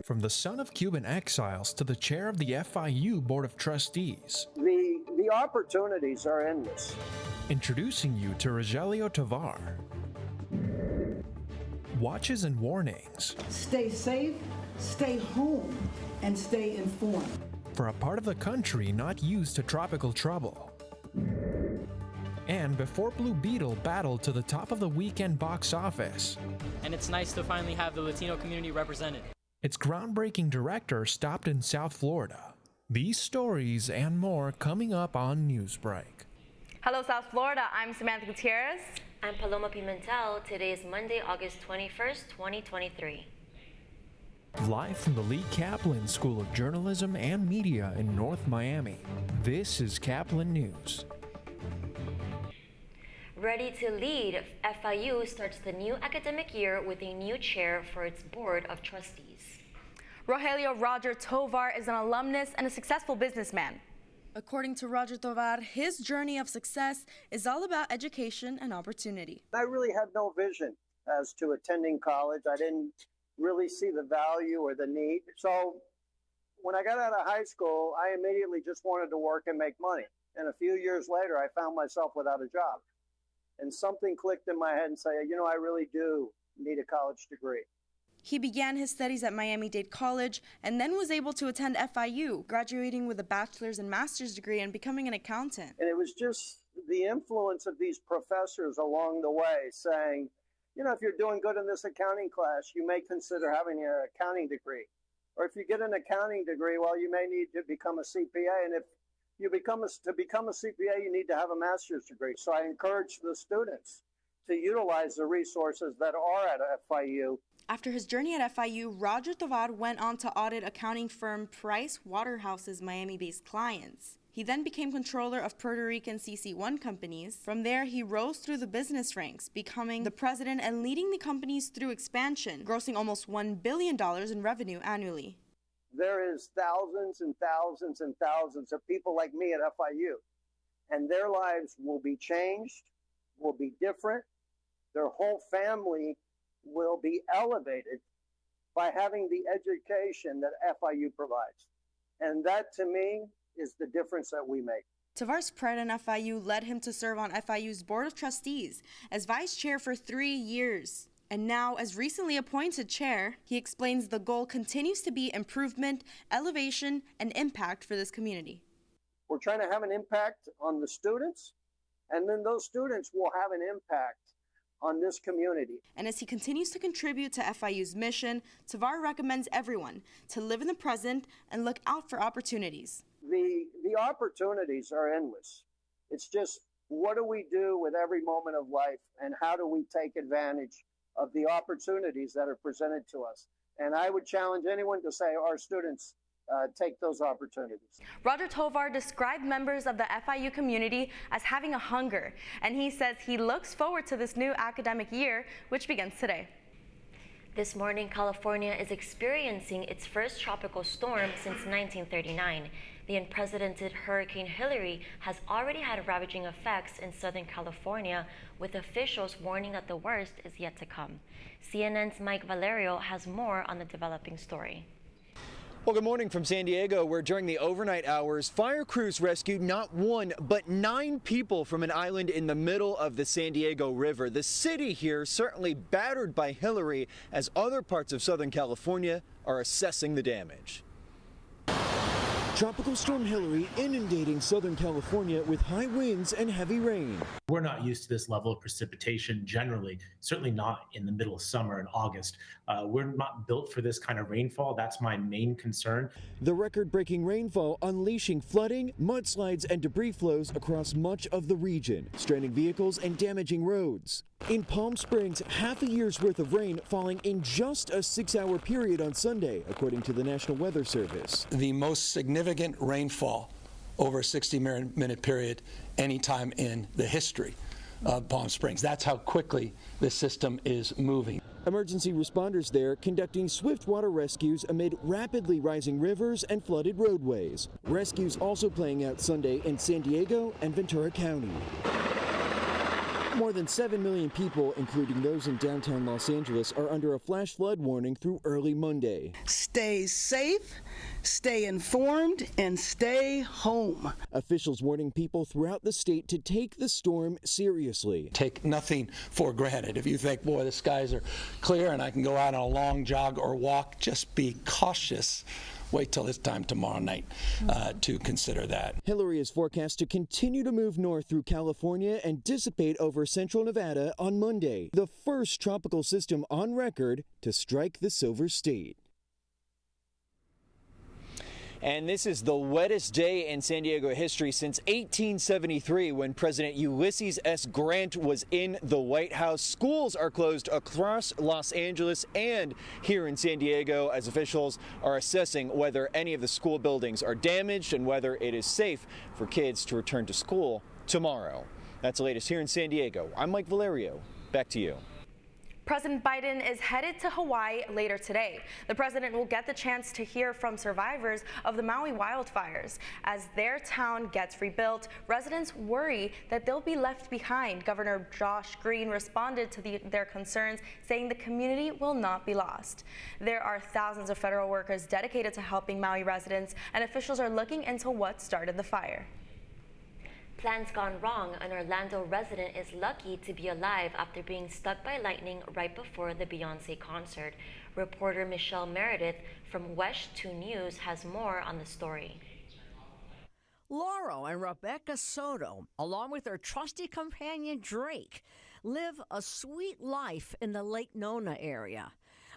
From the son of Cuban exiles to the chair of the FIU Board of Trustees. The opportunities are endless. Introducing you to Rogelio Tovar. Watches and warnings. Stay safe, stay home, and stay informed. For a part of the country not used to tropical trouble. And before Blue Beetle battled to the top of the weekend box office. And it's nice to finally have the Latino community represented. Its groundbreaking director stopped in South Florida. These stories and more coming up on Newsbreak. Hello, South Florida. I'm Samantha Gutierrez. I'm Paloma Pimentel. Today is Monday, August 21st, 2023. Live from the Lee Caplin School of Journalism and Media in North Miami, this is Caplin News. Ready to lead, FIU starts the new academic year with a new chair for its Board of Trustees. Rogelio Roger Tovar is an alumnus and a successful businessman. According to Roger Tovar, his journey of success is all about education and opportunity. I really had no vision as to attending college. I didn't really see the value or the need. So when I got out of high school, I immediately just wanted to work and make money. And a few years later, I found myself without a job. And something clicked in my head and said, I really do need a college degree. He began his studies at Miami-Dade College and then was able to attend FIU, graduating with a bachelor's and master's degree and becoming an accountant. And it was just the influence of these professors along the way saying, if you're doing good in this accounting class, you may consider having an accounting degree. Or if you get an accounting degree, well, you may need to become a CPA. And if you become a CPA, you need to have a master's degree. So I encourage the students to utilize the resources that are at FIU. After his journey at FIU, Roger Tovar went on to audit accounting firm Price Waterhouse's Miami-based clients. He then became controller of Puerto Rican CC1 companies. From there, he rose through the business ranks, becoming the president and leading the companies through expansion, grossing almost $1 billion in revenue annually. There is thousands and thousands and thousands of people like me at FIU, and their lives will be changed, will be different. Their whole family will be elevated by having the education that FIU provides. And that, to me, is the difference that we make. Tovar's pride in FIU led him to serve on FIU's Board of Trustees as vice chair for 3 years. And now, as recently appointed chair, he explains the goal continues to be improvement, elevation, and impact for this community. We're trying to have an impact on the students, and then those students will have an impact on this community. And as he continues to contribute to FIU's mission, Tovar recommends everyone to live in the present and look out for opportunities. The opportunities are endless. It's just, what do we do with every moment of life, and how do we take advantage of the opportunities that are presented to us? And I would challenge anyone to say our students take those opportunities. Roger Tovar described members of the FIU community as having a hunger, and he says he looks forward to this new academic year, which begins today. This morning, California is experiencing its first tropical storm since 1939. The unprecedented Hurricane Hilary has already had ravaging effects in Southern California, with officials warning that the worst is yet to come. CNN's Mike Valerio has more on the developing story. Well, good morning from San Diego, where during the overnight hours, fire crews rescued not 1, but 9 people from an island in the middle of the San Diego River. The city here certainly battered by Hilary, as other parts of Southern California are assessing the damage. Tropical Storm Hilary inundating Southern California with high winds and heavy rain. We're not used to this level of precipitation generally, certainly not in the middle of summer in August. We're not built for this kind of rainfall. That's my main concern. The record-breaking rainfall unleashing flooding, mudslides, and debris flows across much of the region, stranding vehicles and damaging roads. In Palm Springs, half a year's worth of rain falling in just a 6-hour period on Sunday, according to the National Weather Service. The most significant rainfall over a 60-minute period anytime in the history of Palm Springs. That's how quickly this system is moving. Emergency responders there conducting swift water rescues amid rapidly rising rivers and flooded roadways. Rescues also playing out Sunday in San Diego and Ventura County. More than 7 million people, including those in downtown Los Angeles, are under a flash flood warning through early Monday. Stay safe, stay informed, and stay home. Officials warning people throughout the state to take the storm seriously. Take nothing for granted. If you think, boy, the skies are clear and I can go out on a long jog or walk, just be cautious. Wait till this time tomorrow night to consider that. Hillary is forecast to continue to move north through California and dissipate over central Nevada on Monday, the first tropical system on record to strike the Silver State. And this is the wettest day in San Diego history since 1873, when President Ulysses S. Grant was in the White House. Schools are closed across Los Angeles and here in San Diego as officials are assessing whether any of the school buildings are damaged and whether it is safe for kids to return to school tomorrow. That's the latest here in San Diego. I'm Mike Valerio. Back to you. President Biden is headed to Hawaii later today. The president will get the chance to hear from survivors of the Maui wildfires. As their town gets rebuilt, residents worry that they'll be left behind. Governor Josh Green responded to their concerns, saying the community will not be lost. There are thousands of federal workers dedicated to helping Maui residents, and officials are looking into what started the fire. Plans gone wrong. An Orlando resident is lucky to be alive after being struck by lightning right before the Beyoncé concert. Reporter Michelle Meredith from WESH 2 News has more on the story. Laurel and Rebecca Soto, along with their trusty companion Drake, live a sweet life in the Lake Nona area.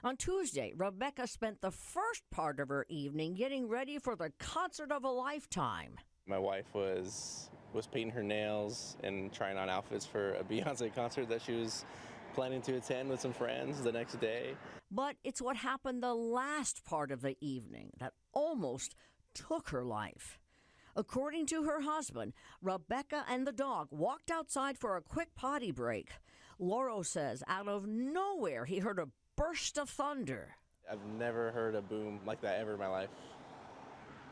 On Tuesday, Rebecca spent the first part of her evening getting ready for the concert of a lifetime. My wife was painting her nails and trying on outfits for a Beyoncé concert that she was planning to attend with some friends the next day. But it's what happened the last part of the evening that almost took her life. According to her husband, Rebecca and the dog walked outside for a quick potty break. Lauro says out of nowhere he heard a burst of thunder. I've never heard a boom like that ever in my life.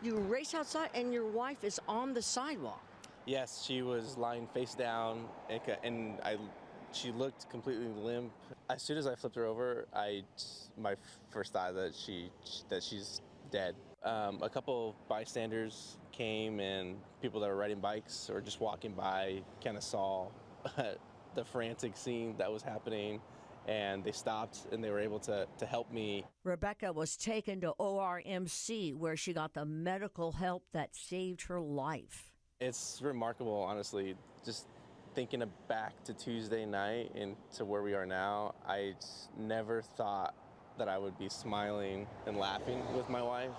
You race outside and your wife is on the sidewalk. Yes, she was lying face down, and she looked completely limp. As soon as I flipped her over, my first thought that she's dead. A couple bystanders came, and people that were riding bikes or just walking by kind of saw the frantic scene that was happening, and they stopped and they were able to help me. Rebecca was taken to ORMC, where she got the medical help that saved her life. It's remarkable, honestly, just thinking back to Tuesday night and to where we are now. I never thought that I would be smiling and laughing with my wife.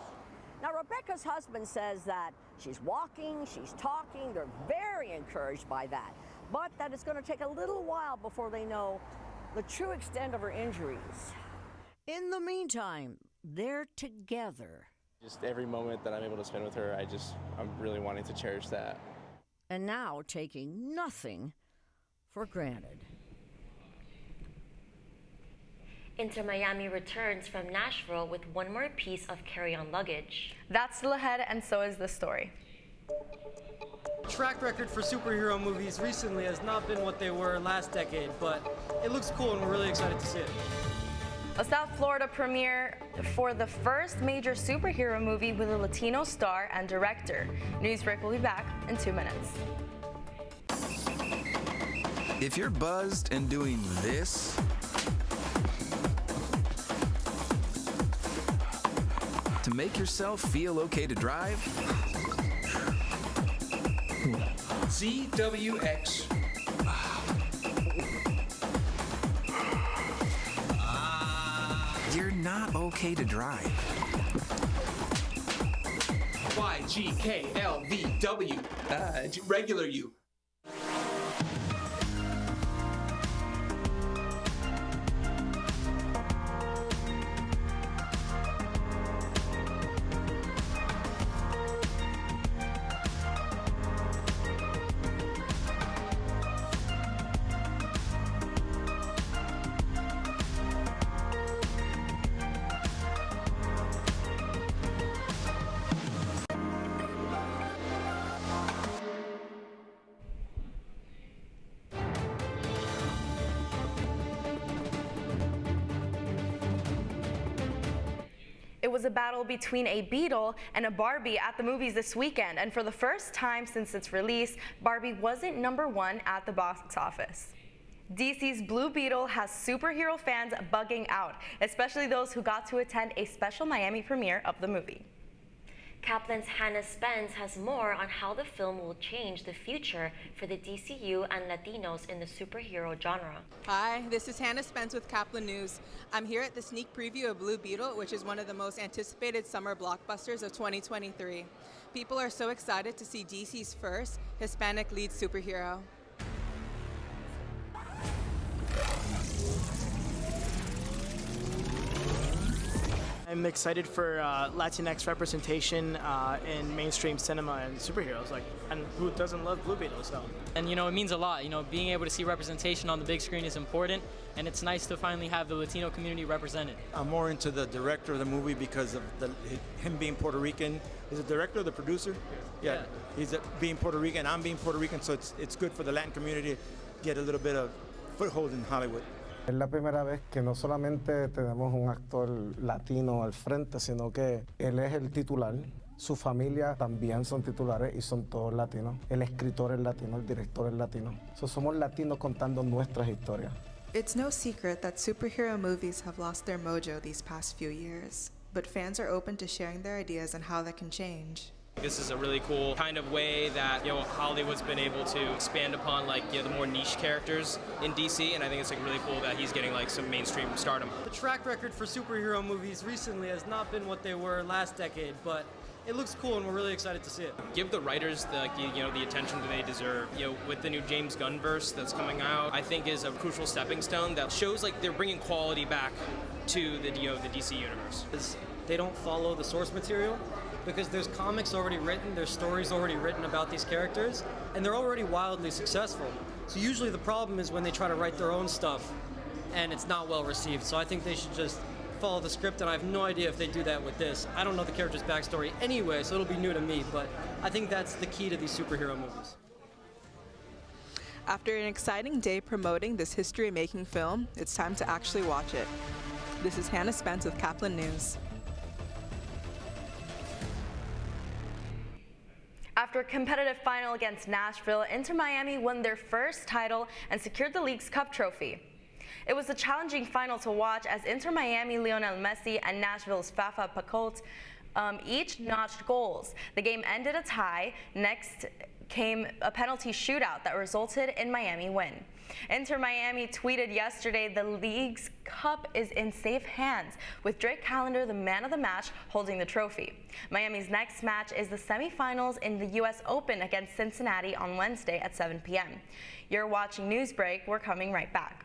Now, Rebecca's husband says that she's walking, she's talking. They're very encouraged by that, but that it's going to take a little while before they know the true extent of her injuries. In the meantime, they're together. Just every moment that I'm able to spend with her, I'm really wanting to cherish that. And now taking nothing for granted. Inter Miami returns from Nashville with one more piece of carry-on luggage. That's still ahead, and so is this story. Track record for superhero movies recently has not been what they were last decade, but it looks cool and we're really excited to see it. A South Florida premiere for the first major superhero movie with a Latino star and director. Newsbreak will be back in 2 minutes. If you're buzzed and doing this, to make yourself feel okay to drive, ZWX. You're not okay to drive. YGKLVW. Regular you. It was a battle between a Beetle and a Barbie at the movies this weekend, and for the first time since its release, Barbie wasn't #1 at the box office. DC's Blue Beetle has superhero fans bugging out, especially those who got to attend a special Miami premiere of the movie. Caplin's Hannah Spence has more on how the film will change the future for the DCU and Latinos in the superhero genre. Hi, this is Hannah Spence with Caplin News. I'm here at the sneak preview of Blue Beetle, which is one of the most anticipated summer blockbusters of 2023. People are so excited to see DC's first Hispanic lead superhero. I'm excited for Latinx representation in mainstream cinema and superheroes. And who doesn't love Blue Beetle? So. And it means a lot. Being able to see representation on the big screen is important, and it's nice to finally have the Latino community represented. I'm more into the director of the movie because of him being Puerto Rican. Is the director or the producer? Yeah. He's being Puerto Rican. I'm being Puerto Rican, so it's good for the Latin community to get a little bit of foothold in Hollywood. Es la primera vez que no solamente tenemos un actor latino al frente, sino que él es el titular. Su familia también son titulares y son todos latinos. El escritor es latino, el director es latino. Somos latinos contando nuestras historias. It's no secret that superhero movies have lost their mojo these past few years, but fans are open to sharing their ideas on how that can change. This is a really cool kind of way that Hollywood's been able to expand upon the more niche characters in DC, and I think it's really cool that he's getting some mainstream stardom. The track record for superhero movies recently has not been what they were last decade, but it looks cool and we're really excited to see it. Give the writers the attention that they deserve. With the new James Gunn verse that's coming out, I think is a crucial stepping stone that shows they're bringing quality back to the DC universe. They don't follow the source material, because there's comics already written, there's stories already written about these characters, and they're already wildly successful. So usually the problem is when they try to write their own stuff and it's not well received. So I think they should just follow the script, and I have no idea if they do that with this. I don't know the character's backstory anyway, so it'll be new to me, but I think that's the key to these superhero movies. After an exciting day promoting this history-making film, it's time to actually watch it. This is Hannah Spence with Caplin News. After a competitive final against Nashville, Inter Miami won their first title and secured the league's cup trophy. It was a challenging final to watch as Inter Miami Lionel Messi and Nashville's Fafa Pacolt each notched goals. The game ended a tie. Next came a penalty shootout that resulted in Miami win. Inter Miami tweeted yesterday the league's cup is in safe hands, with Drake Callender, the man of the match, holding the trophy. Miami's next match is the semifinals in the U.S. Open against Cincinnati on Wednesday at 7 p.m. You're watching Newsbreak. We're coming right back.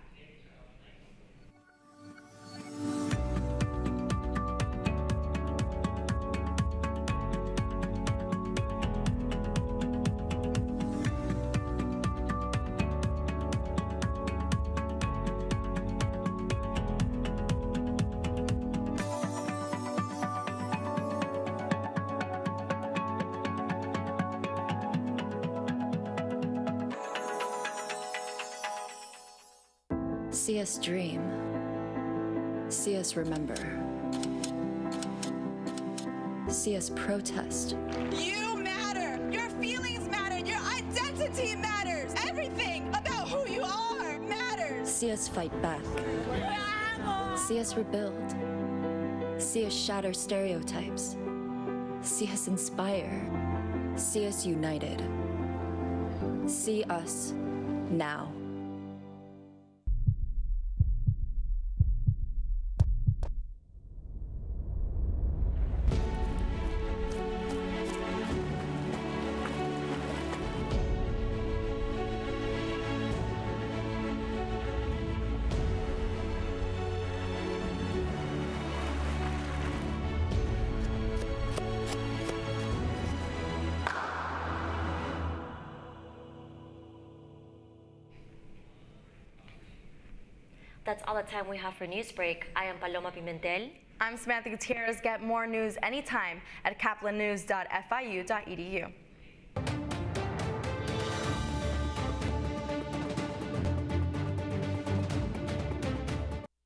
See us dream. See us remember. See us protest. You matter. Your feelings matter. Your identity matters. Everything about who you are matters. See us fight back. See us rebuild. See us shatter stereotypes. See us inspire. See us united. See us now. That's all the time we have for Newsbreak. I am Paloma Pimentel. I'm Samantha Gutierrez. Get more news anytime at caplinnews.fiu.edu.